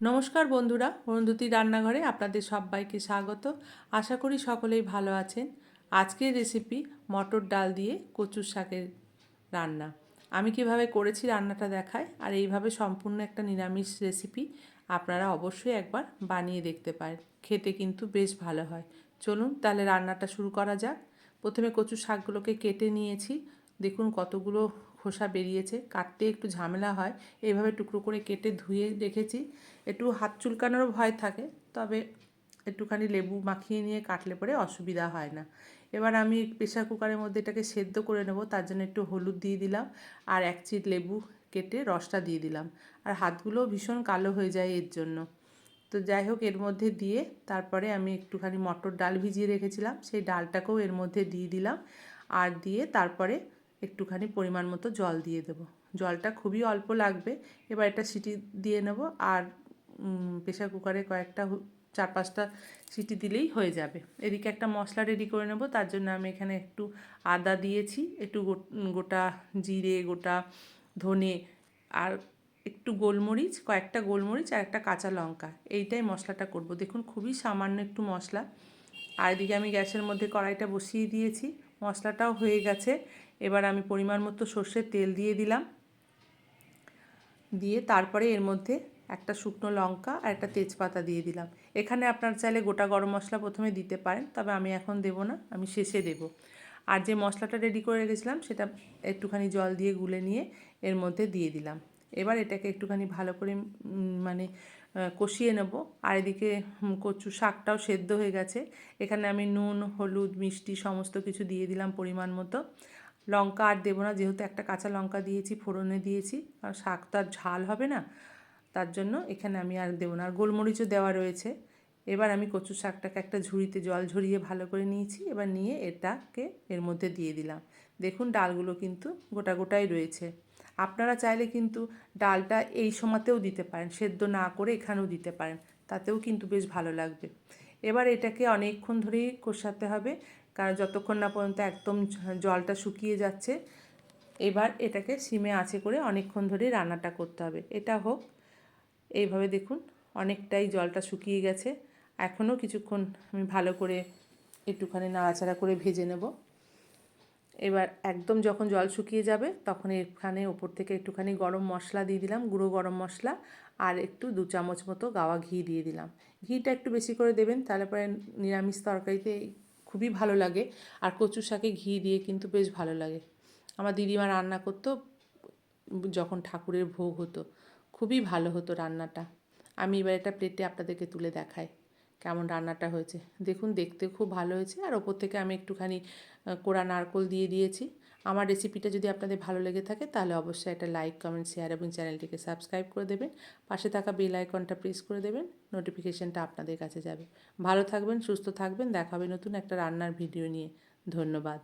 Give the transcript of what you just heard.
নমস্কার বন্ধুরা, অরুন্ধতী রান্নাঘরে আপনাদের সবাইকে স্বাগত। আশা করি সকলেই ভালো আছেন। আজকের রেসিপি মটর ডাল দিয়ে কচুর শাকের রান্না। আমি কিভাবে করেছি রান্নাটা দেখাই, আর এইভাবে সম্পূর্ণ একটা নিরামিষ রেসিপি আপনারা অবশ্যই একবার বানিয়ে দেখতে পারেন। খেতে কিন্তু বেশ ভালো হয়। চলুন তাহলে রান্নাটা শুরু করা যাক। প্রথমে কচুর শাকগুলোকে কেটে নিয়েছি। দেখুন কতগুলো খোসা বেরিয়েছে, কাটতে একটু ঝামেলা হয়। এইভাবে টুকরো করে কেটে ধুয়ে রেখেছি। একটু হাত চুলকানোরও ভয় থাকে, তবে একটুখানি লেবু মাখিয়ে নিয়ে কাটলে পরে অসুবিধা হয় না। এবার আমি প্রেসার কুকারের মধ্যে এটাকে সেদ্ধ করে নেব। তার জন্য একটু হলুদ দিয়ে দিলাম, আর এক চিট লেবু কেটে রসটা দিয়ে দিলাম। আর হাতগুলোও ভীষণ কালো হয়ে যায় এর জন্য। তো যাই হোক, এর মধ্যে দিয়ে তারপরে আমি একটুখানি মটর ডাল ভিজিয়ে রেখেছিলাম, সেই ডালটাকেও এর মধ্যে দিয়ে দিলাম। আর দিয়ে তারপরে একটুখানি পরিমাণ মতো জল দিয়ে দেবো। জলটা খুবই অল্প লাগবে। এবার এটা সিটি দিয়ে নেব, আর প্রেসার কুকারে কয়েকটা 4-5টা সিটি দিলেই হয়ে যাবে। এদিকে একটা মশলা রেডি করে নেব। তার জন্য আমি এখানে একটু আদা দিয়েছি, একটু গোটা জিরে, গোটা ধনে, আর একটু গোলমরিচ, কয়েকটা গোলমরিচ আর একটা কাঁচা লঙ্কা। এইটাই মশলাটা করব। দেখুন খুবই সামান্য একটু মশলা। আর এদিকে আমি গ্যাসের মধ্যে কড়াইটা বসিয়ে দিয়েছি, মশলাটাও হয়ে গেছে। এবার আমি পরিমাণ মতো সর্ষের তেল দিয়ে দিলাম। দিয়ে তারপরে এর মধ্যে একটা শুকনো লঙ্কা আর একটা তেজপাতা দিয়ে দিলাম। এখানে আপনার চাইলে গোটা গরম মশলা প্রথমে দিতে পারেন, তবে আমি এখন দেবো না, আমি শেষে দেব। আর যে মশলাটা রেডি করে রেখেছিলাম সেটা একটুখানি জল দিয়ে গুলে নিয়ে এর মধ্যে দিয়ে দিলাম। এবার এটাকে একটুখানি ভালো করে মানে কষিয়ে নেব। আর এদিকে কচু শাকটাও সেদ্ধ হয়ে গেছে। এখানে আমি নুন, হলুদ, মিষ্টি সমস্ত কিছু দিয়ে দিলাম পরিমাণ মতো। লঙ্কা আর দেবো না, যেহেতু একটা কাঁচা লঙ্কা দিয়েছি, ফোড়নে দিয়েছি, আর শাক তো আর ঝাল হবে না, তার জন্য এখানে আমি আর দেবো না। আর গোলমরিচও দেওয়া রয়েছে। এবার আমি কচু শাকটাকে একটা ঝুড়িতে জল ঝরিয়ে ভালো করে নিয়েছি। এবার নিয়ে এটাকে এর মধ্যে দিয়ে দিলাম। দেখুন ডালগুলো কিন্তু গোটা গোটাই রয়েছে। আপনারা চাইলে কিন্তু ডালটা এই সময়তেও দিতে পারেন, সেদ্ধ না করে এখানেও দিতে পারেন, তাতেও কিন্তু বেশ ভালো লাগবে। এবার এটাকে অনেকক্ষণ ধরেই কষাতে হবে, কারণ যতক্ষণ না পর্যন্ত একদম জলটা শুকিয়ে যাচ্ছে। এবার এটাকে সিমে আঁচে করে অনেকক্ষণ ধরে রান্নাটা করতে হবে। এটা হোক। এইভাবে দেখুন অনেকটাই জলটা শুকিয়ে গেছে। এখনও কিছুক্ষণ আমি ভালো করে একটুখানি নাড়াচাড়া করে ভেজে নেব। এবার একদম যখন জল শুকিয়ে যাবে তখন এখানে ওপর থেকে একটুখানি গরম মশলা দিয়ে দিলাম, গুঁড়ো গরম মশলা, আর একটু 2 চামচ মতো গাওয়া ঘি দিয়ে দিলাম। ঘিটা একটু বেশি করে দেবেন, তাহলে পরে নিরামিষ তরকারিতে খুবই ভালো লাগে। আর কচু শাকে ঘি দিয়ে কিন্তু বেশ ভালো লাগে। আমার দিদিমা রান্না করতো যখন ঠাকুরের ভোগ হতো, খুবই ভালো হতো রান্নাটা। আমি এবার এটা প্লেটে আপনাদেরকে তুলে দেখাই কেমন রান্নাটা হয়েছে। দেখুন দেখতে খুব ভালো হয়েছে। আর ওপর থেকে আমি একটুখানি কোড়া নারকোল দিয়ে দিয়েছি। আমার রেসিপিটা যদি আপনাদের ভালো লেগে থাকে তাহলে অবশ্যই একটা লাইক, কমেন্ট, শেয়ার এবং চ্যানেলটিকে সাবস্ক্রাইব করে দেবেন। পাশে থাকা বেল আইকনটা প্রেস করে দেবেন, নোটিফিকেশনটা আপনাদের কাছে যাবে। ভালো থাকবেন, সুস্থ থাকবেন। দেখা হবে নতুন একটা রান্নার ভিডিও নিয়ে। ধন্যবাদ।